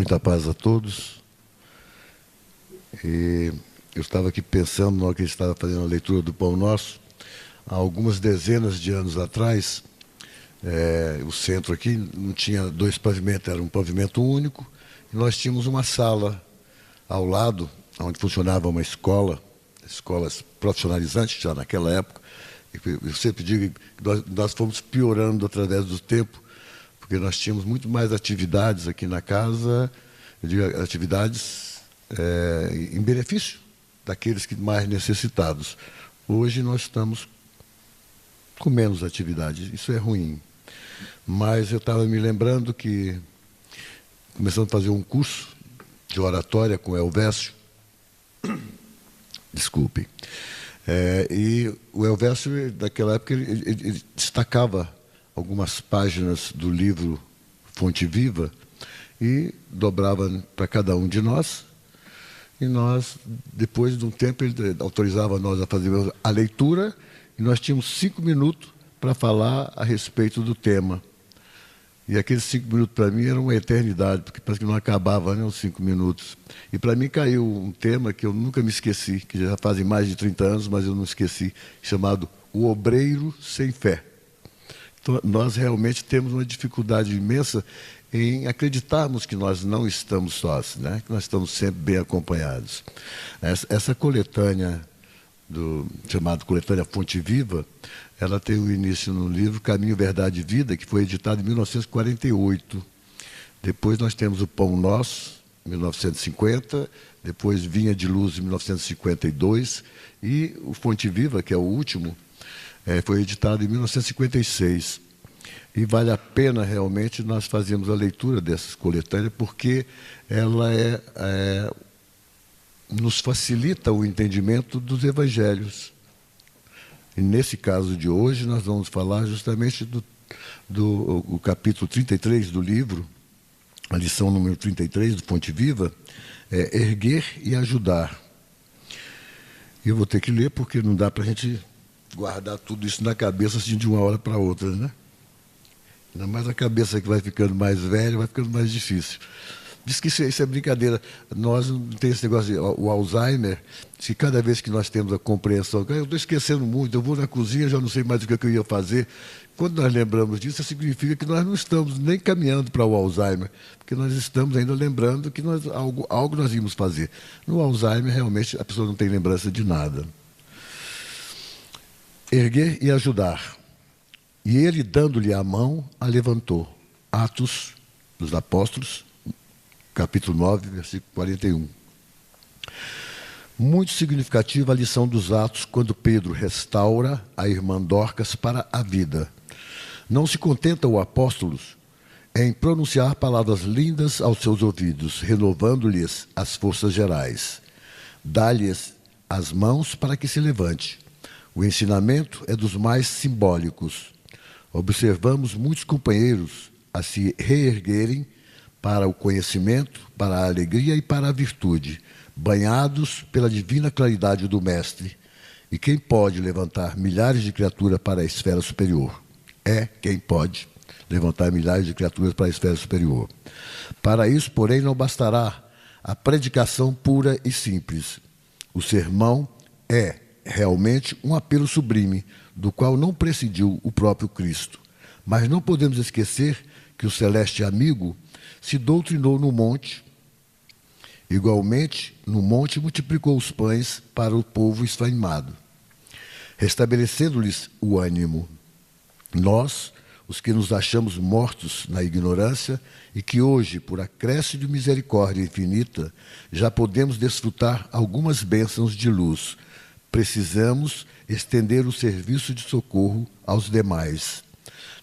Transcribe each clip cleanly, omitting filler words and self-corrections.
Muita paz a todos. E eu estava aqui pensando, na hora que a gente estava fazendo a leitura do Pão Nosso, há algumas dezenas de anos atrás, o centro aqui não tinha dois pavimentos, era um pavimento único, e nós tínhamos uma sala ao lado, onde funcionava uma escola, escolas profissionalizantes já naquela época. Eu sempre digo que nós fomos piorando através do tempo, porque nós tínhamos muito mais atividades aqui na casa, eu digo, atividades em benefício daqueles que mais necessitados. Hoje nós estamos com menos atividades, isso é ruim. Mas eu estava me lembrando que, começando a fazer um curso de oratória com o Elvésio, desculpe, e o Elvésio, naquela época, ele destacava algumas páginas do livro Fonte Viva e dobrava para cada um de nós. E nós, depois de um tempo, ele autorizava nós a fazer a leitura e nós tínhamos 5 minutos para falar a respeito do tema. E aqueles 5 minutos para mim eram uma eternidade, porque parece que não acabava, né, os 5 minutos. E para mim caiu um tema que eu nunca me esqueci, que já fazem mais de 30 anos, mas eu não esqueci, chamado O Obreiro Sem Fé. Então, nós realmente temos uma dificuldade imensa em acreditarmos que nós não estamos sós, né? Que nós estamos sempre bem acompanhados. Essa coletânea, chamada Coletânea Fonte Viva, ela tem o início no livro Caminho, Verdade e Vida, que foi editado em 1948. Depois nós temos o Pão Nosso, 1950, depois Vinha de Luz, em 1952, e o Fonte Viva, que é o último, foi editado em 1956. E vale a pena realmente nós fazermos a leitura dessas coletâneas, porque ela nos facilita o entendimento dos evangelhos. E nesse caso de hoje nós vamos falar justamente do capítulo 33 do livro, a lição número 33 do Fonte Viva, Erguer e Ajudar. E eu vou ter que ler porque não dá para a gente guardar tudo isso na cabeça assim de uma hora para outra, né? Ainda mais a cabeça que vai ficando mais velha, vai ficando mais difícil. Diz que isso é brincadeira. Nós não tem esse negócio de o Alzheimer, se cada vez que nós temos a compreensão, eu estou esquecendo muito, eu vou na cozinha, já não sei mais o que eu ia fazer. Quando nós lembramos disso, significa que nós não estamos nem caminhando para o Alzheimer, porque nós estamos ainda lembrando que algo nós íamos fazer. No Alzheimer, realmente, a pessoa não tem lembrança de nada. Erguer e ajudar. E ele, dando-lhe a mão, a levantou. Atos dos Apóstolos, capítulo 9, versículo 41. Muito significativa a lição dos Atos, quando Pedro restaura a irmã Dorcas para a vida. Não se contenta o apóstolo em pronunciar palavras lindas aos seus ouvidos, renovando-lhes as forças gerais. Dá-lhes as mãos para que se levante. O ensinamento é dos mais simbólicos. Observamos muitos companheiros a se reerguerem para o conhecimento, para a alegria e para a virtude, banhados pela divina claridade do Mestre. E quem pode levantar milhares de criaturas para a esfera superior? Quem pode levantar milhares de criaturas para a esfera superior. Para isso, porém, não bastará a predicação pura e simples. O sermão é realmente um apelo sublime, do qual não prescindiu o próprio Cristo. Mas não podemos esquecer que o celeste amigo se doutrinou no monte. Igualmente, no monte multiplicou os pães para o povo esfaimado, restabelecendo-lhes o ânimo. Nós, os que nos achamos mortos na ignorância e que hoje, por acréscimo de misericórdia infinita, já podemos desfrutar algumas bênçãos de luz, precisamos estender o serviço de socorro aos demais.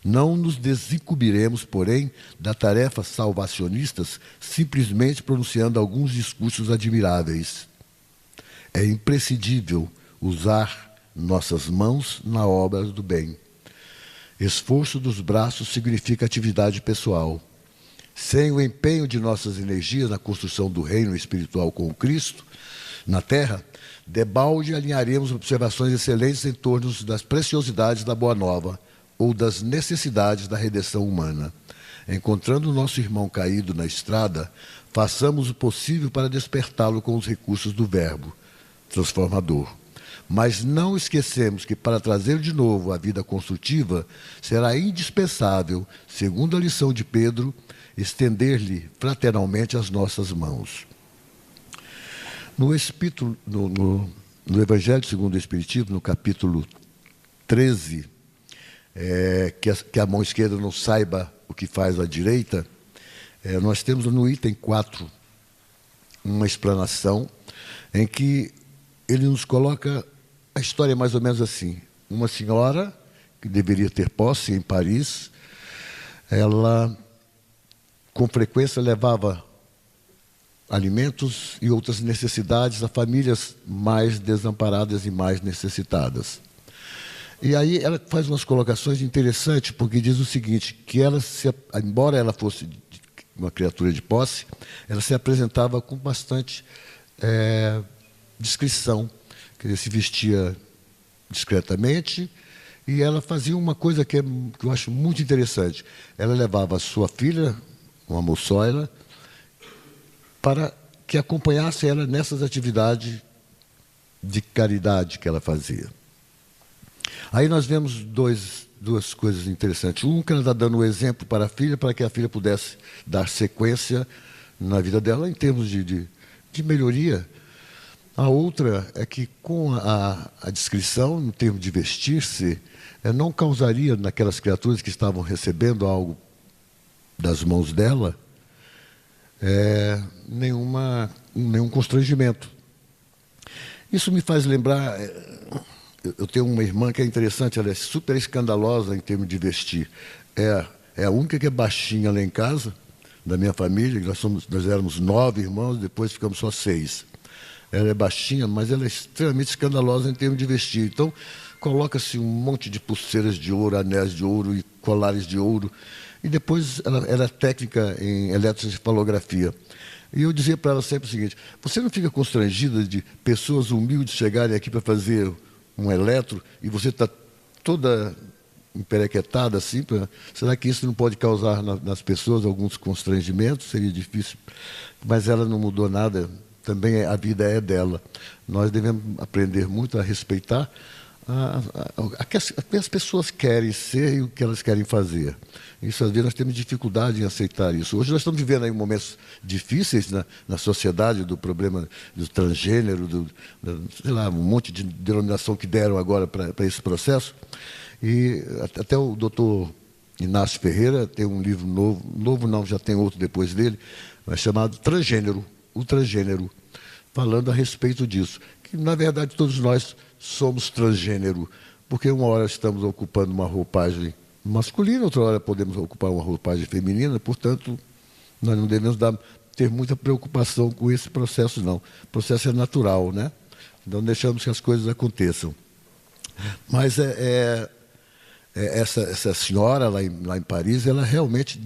Não nos desincumbiremos, porém, da tarefa salvacionistas simplesmente pronunciando alguns discursos admiráveis. É imprescindível usar nossas mãos na obra do bem. Esforço dos braços significa atividade pessoal. Sem o empenho de nossas energias na construção do reino espiritual com o Cristo, na Terra, debalde alinharemos observações excelentes em torno das preciosidades da Boa Nova ou das necessidades da redenção humana. Encontrando o nosso irmão caído na estrada, façamos o possível para despertá-lo com os recursos do Verbo transformador. Mas não esquecemos que, para trazer de novo a vida construtiva, será indispensável, segundo a lição de Pedro, estender-lhe fraternalmente as nossas mãos. No Evangelho segundo o Espiritismo, no capítulo 13, que a mão esquerda não saiba o que faz a direita, nós temos no item 4 uma explanação em que ele nos coloca a história mais ou menos assim. Uma senhora que deveria ter posse em Paris, ela com frequência levava alimentos e outras necessidades a famílias mais desamparadas e mais necessitadas. E aí ela faz umas colocações interessantes, porque diz o seguinte, que ela, embora ela fosse uma criatura de posse, ela se apresentava com bastante discrição, quer dizer, se vestia discretamente, e ela fazia uma coisa que eu acho muito interessante. Ela levava a sua filha, uma moçoila, para que acompanhasse ela nessas atividades de caridade que ela fazia. Aí nós vemos duas coisas interessantes. Um, que ela está dando o exemplo para a filha, para que a filha pudesse dar sequência na vida dela em termos de melhoria. A outra é que, com a descrição, no termo de vestir-se, não causaria naquelas criaturas que estavam recebendo algo das mãos dela nenhum constrangimento. Isso me faz lembrar... Eu tenho uma irmã que é interessante, ela é super escandalosa em termos de vestir. É a única que é baixinha lá em casa, da minha família. Nós éramos 9 irmãos, depois ficamos só 6. Ela é baixinha, mas ela é extremamente escandalosa em termos de vestir. Então, coloca-se um monte de pulseiras de ouro, anéis de ouro e colares de ouro. E depois ela era técnica em eletroencefalografia. E eu dizia para ela sempre o seguinte: você não fica constrangida de pessoas humildes chegarem aqui para fazer um eletro e você está toda emperequetada assim? Será que isso não pode causar nas pessoas alguns constrangimentos? Seria difícil. Mas ela não mudou nada. Também a vida é dela. Nós devemos aprender muito a respeitar o que as pessoas querem ser e o que elas querem fazer. Isso, às vezes, nós temos dificuldade em aceitar isso. Hoje nós estamos vivendo aí momentos difíceis na sociedade, do problema do transgênero, sei lá, um monte de denominação que deram agora para esse processo. E até o doutor Inácio Ferreira tem um livro novo não, já tem outro depois dele, mas chamado Transgênero, o Transgênero, falando a respeito disso. Que, na verdade, todos nós somos transgênero, porque uma hora estamos ocupando uma roupagem masculina, outra hora podemos ocupar uma roupagem feminina, portanto, nós não devemos ter muita preocupação com esse processo, não. O processo é natural, né? Então, deixamos que as coisas aconteçam. Mas essa senhora lá em Paris, ela realmente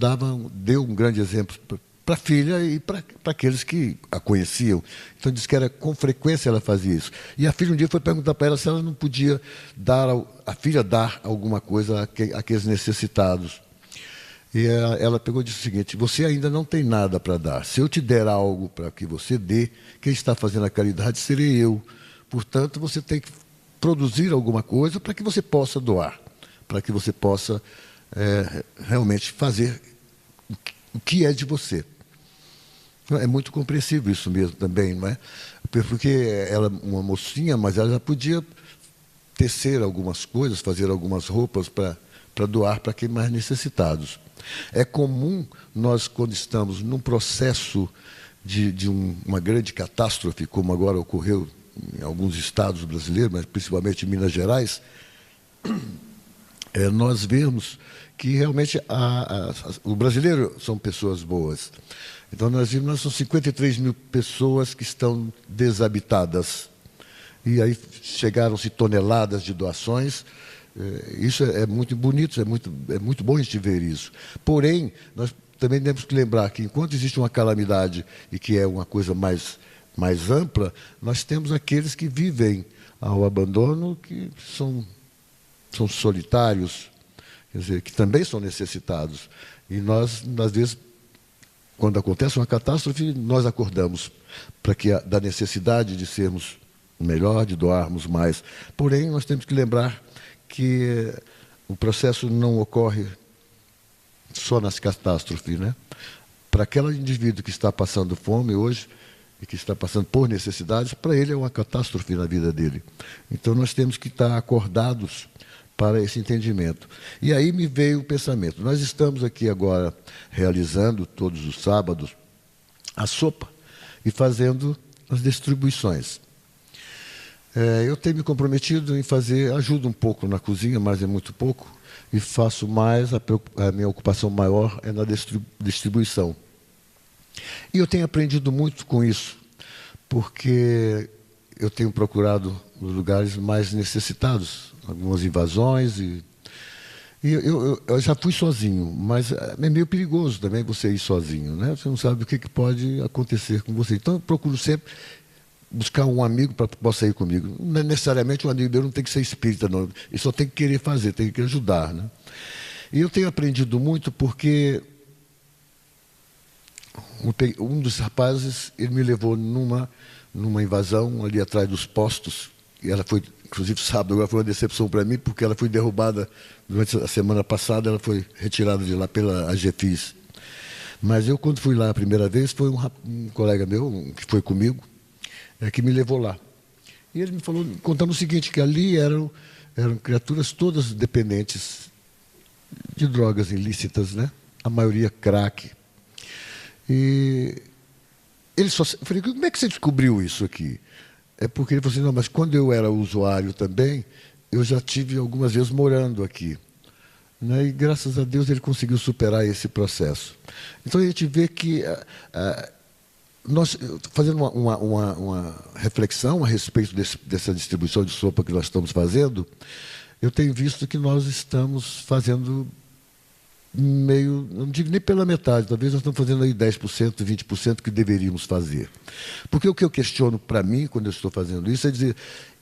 deu um grande exemplo para a filha e para aqueles que a conheciam. Então, diz que com frequência ela fazia isso. E a filha um dia foi perguntar para ela se ela não podia dar alguma coisa àqueles necessitados. E ela pegou e disse o seguinte: você ainda não tem nada para dar. Se eu te der algo para que você dê, quem está fazendo a caridade serei eu. Portanto, você tem que produzir alguma coisa para que você possa doar, para que você possa realmente fazer o que é de você. É muito compreensível isso mesmo também, não é? Porque ela é uma mocinha, mas ela já podia tecer algumas coisas, fazer algumas roupas para doar para quem mais necessitados. É comum nós, quando estamos num processo de uma grande catástrofe, como agora ocorreu em alguns estados brasileiros, mas principalmente em Minas Gerais, nós vemos que realmente o brasileiro são pessoas boas. Então nós são 53 mil pessoas que estão desabitadas. E aí chegaram-se toneladas de doações. Isso é muito bonito, é muito bom a gente ver isso. Porém, nós também temos que lembrar que enquanto existe uma calamidade e que é uma coisa mais ampla, nós temos aqueles que vivem ao abandono, que são solitários, quer dizer, que também são necessitados. E nós, às vezes, quando acontece uma catástrofe, nós acordamos para que da necessidade de sermos melhor, de doarmos mais. Porém, nós temos que lembrar que o processo não ocorre só nas catástrofes, né? Para aquele indivíduo que está passando fome hoje e que está passando por necessidades, para ele é uma catástrofe na vida dele. Então nós temos que estar acordados para esse entendimento. E aí me veio o pensamento, nós estamos aqui agora realizando todos os sábados a sopa e fazendo as distribuições. Eu tenho me comprometido em fazer, ajudo um pouco na cozinha, mas é muito pouco, e faço mais, a minha ocupação maior é na distribuição. E eu tenho aprendido muito com isso, porque eu tenho procurado os lugares mais necessitados, algumas invasões, e eu já fui sozinho, mas é meio perigoso também você ir sozinho, né? Você não sabe o que pode acontecer com você. Então eu procuro sempre buscar um amigo para que possa ir comigo. Não é necessariamente um amigo meu, não tem que ser espírita, não. Ele só tem que querer fazer, tem que ajudar, né? E eu tenho aprendido muito porque um dos rapazes, ele me levou numa invasão ali atrás dos postos, e ela foi, inclusive sábado, agora foi uma decepção para mim, porque ela foi derrubada durante a semana passada, ela foi retirada de lá pela AGFIS. Mas eu, quando fui lá a primeira vez, foi um colega meu, que foi comigo, que me levou lá. E ele me falou, contando o seguinte, que ali eram criaturas todas dependentes de drogas ilícitas, né? A maioria crack. E ele só... Eu falei, como é que você descobriu isso aqui? É porque ele falou assim, não, mas quando eu era usuário também, eu já tive algumas vezes morando aqui. Né? E graças a Deus ele conseguiu superar esse processo. Então a gente vê que... nós, fazendo uma reflexão a respeito dessa distribuição de sopa que nós estamos fazendo, eu tenho visto que nós estamos fazendo meio, não digo nem pela metade, talvez nós estamos fazendo aí 10%, 20% que deveríamos fazer. Porque o que eu questiono para mim, quando eu estou fazendo isso, é dizer,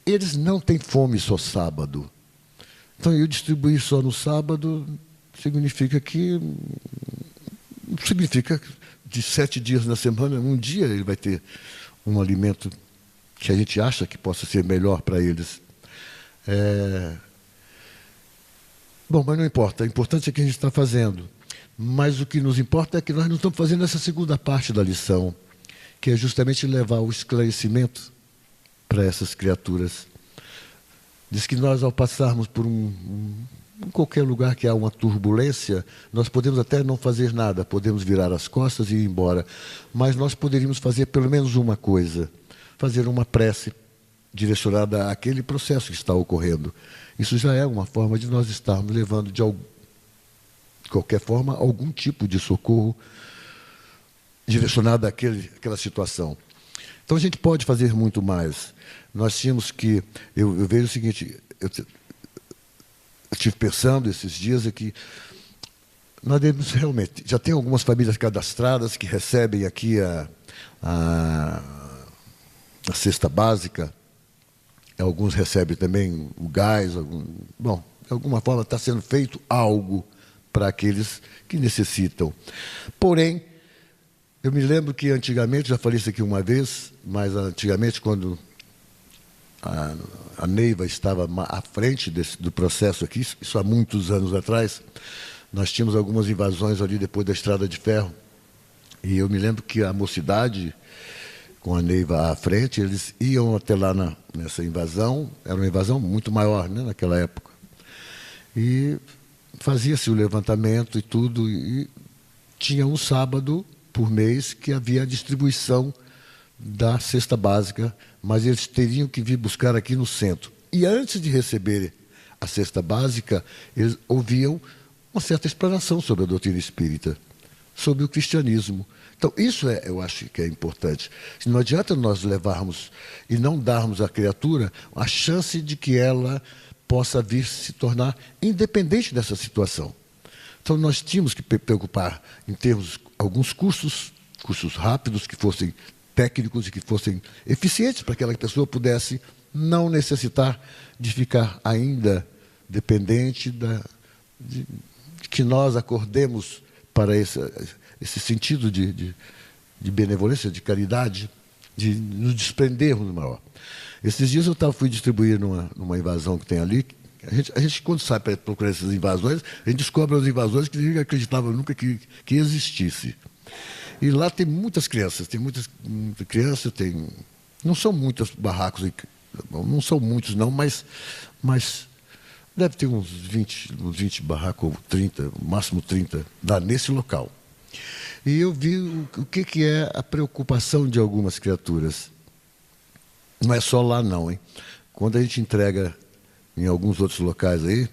eles não têm fome só sábado. Então eu distribuir só no sábado significa que... significa de 7 dias na semana, um dia ele vai ter um alimento que a gente acha que possa ser melhor para eles. Bom, mas não importa. O importante é que a gente está fazendo. Mas o que nos importa é que nós não estamos fazendo essa segunda parte da lição, que é justamente levar o esclarecimento para essas criaturas. Diz que nós, ao passarmos por em qualquer lugar que há uma turbulência, nós podemos até não fazer nada, podemos virar as costas e ir embora, mas nós poderíamos fazer pelo menos uma coisa, fazer uma prece direcionada àquele processo que está ocorrendo. Isso já é uma forma de nós estarmos levando, de qualquer forma, algum tipo de socorro direcionado àquela situação. Então a gente pode fazer muito mais. Nós tínhamos que... Eu vejo o seguinte... Eu estive pensando esses dias que nós devemos realmente... Já tem algumas famílias cadastradas que recebem aqui a cesta básica. Alguns recebem também o gás. Bom, de alguma forma está sendo feito algo para aqueles que necessitam. Porém, eu me lembro que antigamente, já falei isso aqui uma vez, mas antigamente, quando a Neiva estava à frente do processo aqui, isso há muitos anos atrás, nós tínhamos algumas invasões ali depois da Estrada de Ferro. E eu me lembro que a mocidade, com a Neiva à frente, eles iam até lá nessa invasão, era uma invasão muito maior, né, naquela época. E fazia-se o levantamento e tudo, e tinha um sábado por mês que havia a distribuição da cesta básica, mas eles teriam que vir buscar aqui no centro. E antes de receber a cesta básica, eles ouviam uma certa explanação sobre a doutrina espírita, sobre o cristianismo. Então, isso eu acho que é importante. Não adianta nós levarmos e não darmos à criatura a chance de que ela possa vir se tornar independente dessa situação. Então, nós tínhamos que preocupar em termos alguns cursos rápidos, que fossem técnicos e que fossem eficientes para que aquela pessoa pudesse não necessitar de ficar ainda dependente de que nós acordemos para esse sentido de benevolência, de caridade, de nos desprendermos maior. Esses dias eu fui distribuir numa invasão que tem ali. A gente quando sai para procurar essas invasões, a gente descobre as invasões que ninguém acreditava nunca que existisse. E lá tem muitas crianças, não são muitos barracos, não são muitos não, mas deve ter uns 20 barracos, ou 30, máximo 30, nesse local. E eu vi o que é a preocupação de algumas criaturas. Não é só lá não, hein? Quando a gente entrega em alguns outros locais aí,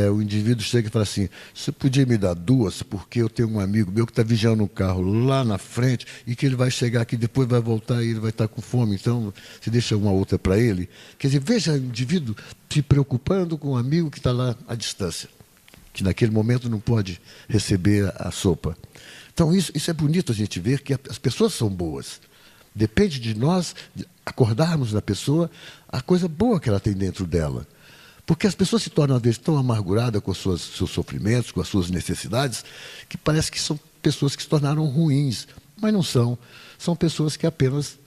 o indivíduo chega e fala assim: você podia me dar 2, porque eu tenho um amigo meu que está vigiando um carro lá na frente e que ele vai chegar aqui, depois vai voltar e ele vai estar com fome, então você deixa uma outra para ele. Quer dizer, veja o indivíduo se preocupando com um amigo que está lá à distância, que naquele momento não pode receber a sopa. Então isso é bonito a gente ver que as pessoas são boas. Depende de nós acordarmos na pessoa a coisa boa que ela tem dentro dela. Porque as pessoas se tornam, às vezes, tão amarguradas com seus sofrimentos, com as suas necessidades, que parece que são pessoas que se tornaram ruins. Mas não são. São pessoas que apenas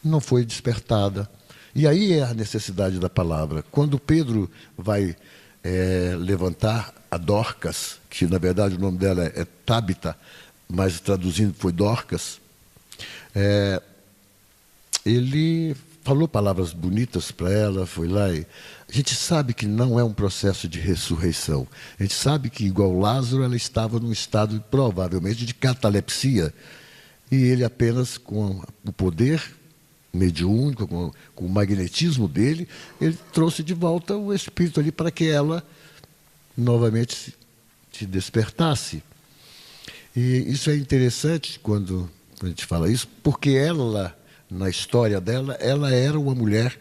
não foi despertada. E aí é a necessidade da palavra. Quando Pedro vai levantar a Dorcas, que na verdade o nome dela é Tabita, mas traduzindo foi Dorcas, ele falou palavras bonitas para ela, foi lá e... A gente sabe que não é um processo de ressurreição. A gente sabe que, igual Lázaro, ela estava num estado, provavelmente, de catalepsia. E ele apenas, com o poder mediúnico, com o magnetismo dele, ele trouxe de volta o espírito ali para que ela, novamente, se despertasse. E isso é interessante quando a gente fala isso, porque ela... Na história dela, ela era uma mulher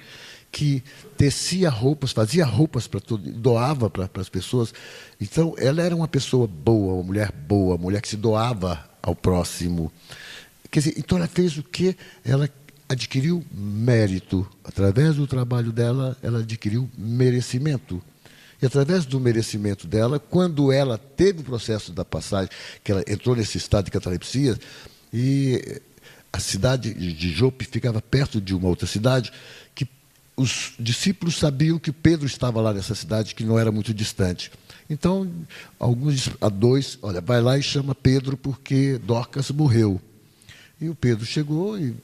que tecia roupas, fazia roupas para tudo, doava para as pessoas. Então, ela era uma pessoa boa, uma mulher que se doava ao próximo. Quer dizer, então ela fez o quê? Ela adquiriu mérito. Através do trabalho dela, ela adquiriu merecimento. E através do merecimento dela, quando ela teve o processo da passagem, que ela entrou nesse estado de catalepsia, e a cidade de Jope ficava perto de uma outra cidade, que os discípulos sabiam que Pedro estava lá nessa cidade, que não era muito distante. Então, dois, olha, vai lá e chama Pedro, porque Dorcas morreu. E o Pedro chegou e,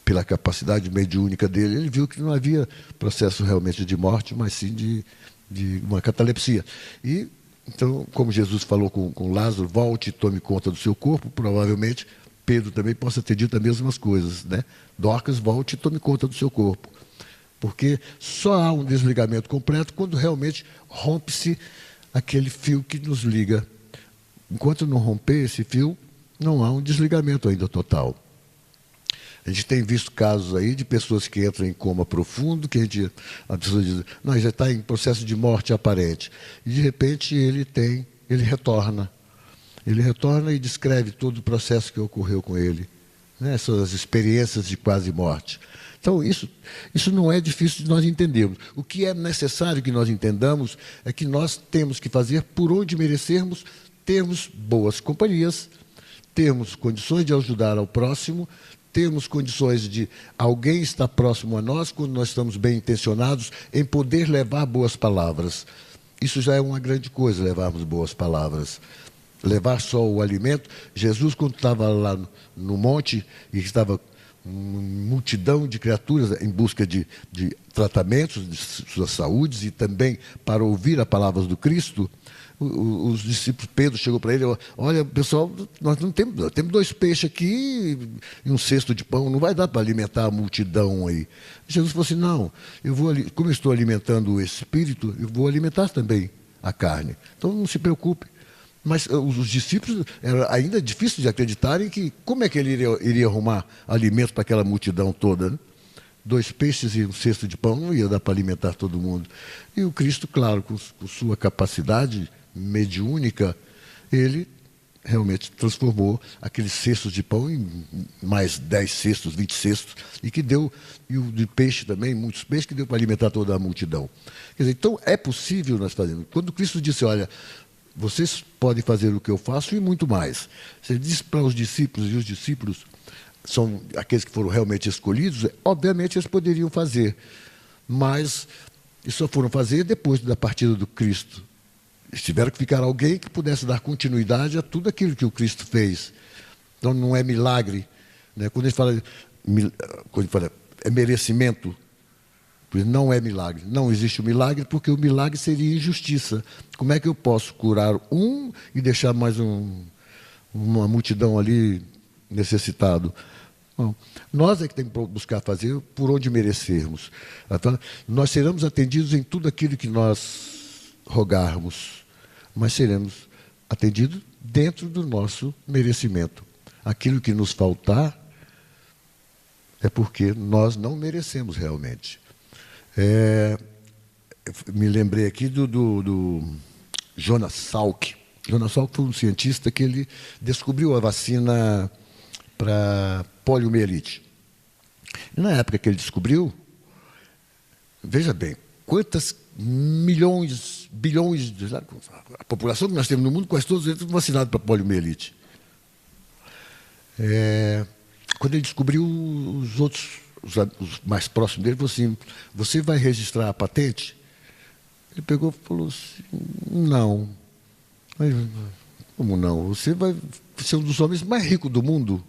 pela capacidade mediúnica dele, ele viu que não havia processo realmente de morte, mas sim de uma catalepsia. E, então, como Jesus falou com Lázaro, volte e tome conta do seu corpo, provavelmente Pedro também possa ter dito as mesmas coisas, né? Dorcas, volte e tome conta do seu corpo. Porque só há um desligamento completo quando realmente rompe-se aquele fio que nos liga. Enquanto não romper esse fio, não há um desligamento ainda total. A gente tem visto casos aí de pessoas que entram em coma profundo, que a pessoa diz, não, já está em processo de morte aparente. E de repente ele retorna. Ele retorna e descreve todo o processo que ocorreu com ele, né? Essas experiências de quase morte. Então, isso não é difícil de nós entendermos. O que é necessário que nós entendamos é que nós temos que fazer por onde merecermos, termos boas companhias, termos condições de ajudar ao próximo, termos condições de alguém estar próximo a nós, quando nós estamos bem intencionados, em poder levar boas palavras. Isso já é uma grande coisa, levarmos boas palavras. Levar só o alimento. Jesus, quando estava lá no monte, e estava uma multidão de criaturas em busca de tratamentos de suas saúdes e também para ouvir as palavras do Cristo, os discípulos, Pedro chegou para ele, olha, pessoal, nós temos 2 peixes aqui e um cesto de pão, não vai dar para alimentar a multidão aí. Jesus falou assim, não, como eu estou alimentando o espírito, eu vou alimentar também a carne. Então não se preocupe. Mas os discípulos, era ainda difícil de acreditarem que como é que ele iria arrumar alimento para aquela multidão toda, né? 2 peixes e um cesto de pão não ia dar para alimentar todo mundo. E o Cristo, claro, com sua capacidade mediúnica, ele realmente transformou aqueles cestos de pão em mais 10 cestos, 20 cestos, e o de peixe também, muitos peixes, que deu para alimentar toda a multidão. Quer dizer, então é possível nós fazermos. Quando Cristo disse, olha, vocês podem fazer o que eu faço e muito mais. Você diz para os discípulos, e os discípulos são aqueles que foram realmente escolhidos, obviamente eles poderiam fazer, mas eles só foram fazer depois da partida do Cristo. Eles tiveram que ficar alguém que pudesse dar continuidade a tudo aquilo que o Cristo fez. Então não é milagre, né? Quando a gente fala é merecimento, não é milagre. Não existe o milagre, porque o milagre seria injustiça. Como é que eu posso curar um e deixar mais uma multidão ali necessitado? Bom, nós é que temos que buscar fazer por onde merecermos. Então, nós seremos atendidos em tudo aquilo que nós rogarmos, mas seremos atendidos dentro do nosso merecimento. Aquilo que nos faltar é porque nós não merecemos realmente. Me lembrei aqui do Jonas Salk. Jonas Salk foi um cientista que ele descobriu a vacina para poliomielite. E na época que ele descobriu, veja bem, quantas milhões, bilhões, a população que nós temos no mundo, quase todos eles vacinados para poliomielite. Quando ele descobriu, os outros, os mais próximos dele, falou assim: você vai registrar a patente? Ele pegou e falou assim: não. Mas, como não? Você vai ser um dos homens mais ricos do mundo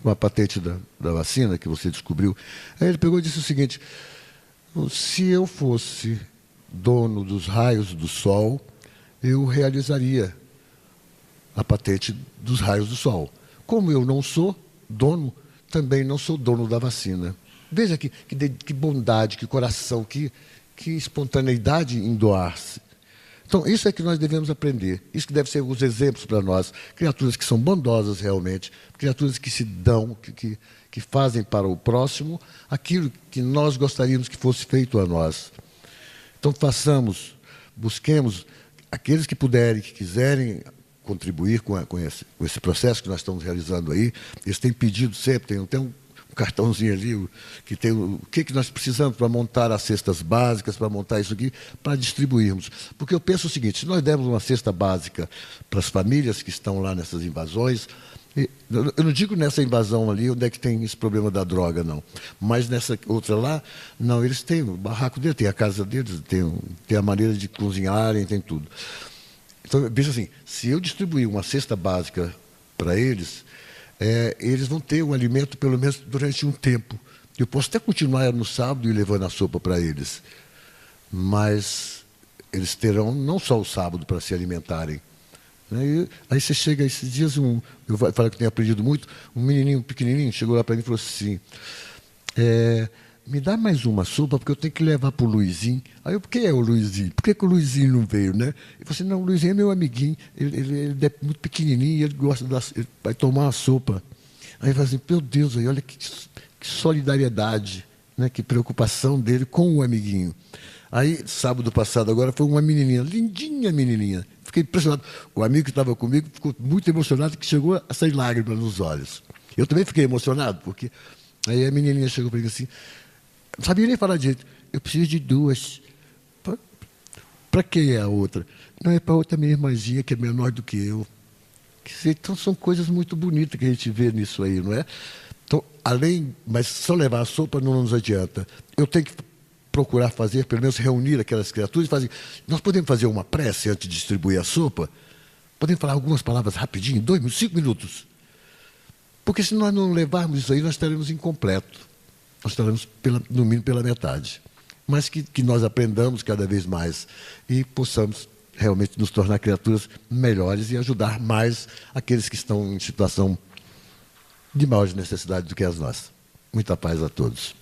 com a patente da vacina que você descobriu. Aí ele pegou e disse o seguinte: se eu fosse dono dos raios do sol, eu realizaria a patente dos raios do sol. Como eu não sou dono, também não sou dono da vacina. Veja que bondade, que coração, que espontaneidade em doar-se. Então, isso é que nós devemos aprender. Isso que deve ser os exemplos para nós. Criaturas que são bondosas realmente, criaturas que se dão, que fazem para o próximo aquilo que nós gostaríamos que fosse feito a nós. Então, busquemos aqueles que puderem, que quiserem contribuir com esse processo que nós estamos realizando aí. Eles têm pedido sempre, tem um cartãozinho ali, que tem o que nós precisamos para montar as cestas básicas, para montar isso aqui, para distribuirmos. Porque eu penso o seguinte: se nós dermos uma cesta básica para as famílias que estão lá nessas invasões, eu não digo nessa invasão ali, onde é que tem esse problema da droga, não. Mas nessa outra lá, não, eles têm o barraco deles, tem a casa deles, tem a maneira de cozinharem, tem tudo. Então, veja assim, se eu distribuir uma cesta básica para eles, eles vão ter um alimento pelo menos durante um tempo. Eu posso até continuar no sábado e levando a sopa para eles, mas eles terão não só o sábado para se alimentarem. Aí você chega esses dias, eu falo que tenho aprendido muito, um menininho pequenininho chegou lá para mim e falou assim: me dá mais uma sopa, porque eu tenho que levar para o Luizinho. Aí eu: quem é o Luizinho? Por que o Luizinho não veio, né? Ele falou assim: não, o Luizinho é meu amiguinho, ele é muito pequenininho, ele gosta ele vai tomar uma sopa. Aí eu falei assim: meu Deus, aí, olha que solidariedade, né? Que preocupação dele com o amiguinho. Aí, sábado passado agora, foi uma menininha, lindinha menininha. Fiquei impressionado. O amigo que estava comigo ficou muito emocionado, que chegou a sair lágrimas nos olhos. Eu também fiquei emocionado, porque aí a menininha chegou para mim assim, não sabia nem falar direito: eu preciso de duas. Para quem é a outra? Não, é para outra minha irmãzinha, que é menor do que eu. Então, são coisas muito bonitas que a gente vê nisso aí, não é? Então, mas só levar a sopa não nos adianta. Eu tenho que procurar fazer, pelo menos reunir aquelas criaturas e fazer. Nós podemos fazer uma prece antes de distribuir a sopa? Podemos falar algumas palavras rapidinho, 2 minutos, 5 minutos. Porque se nós não levarmos isso aí, nós estaremos incompletos. Nós estaremos, no mínimo, pela metade. Mas que nós aprendamos cada vez mais e possamos realmente nos tornar criaturas melhores e ajudar mais aqueles que estão em situação de maior necessidade do que as nossas. Muita paz a todos.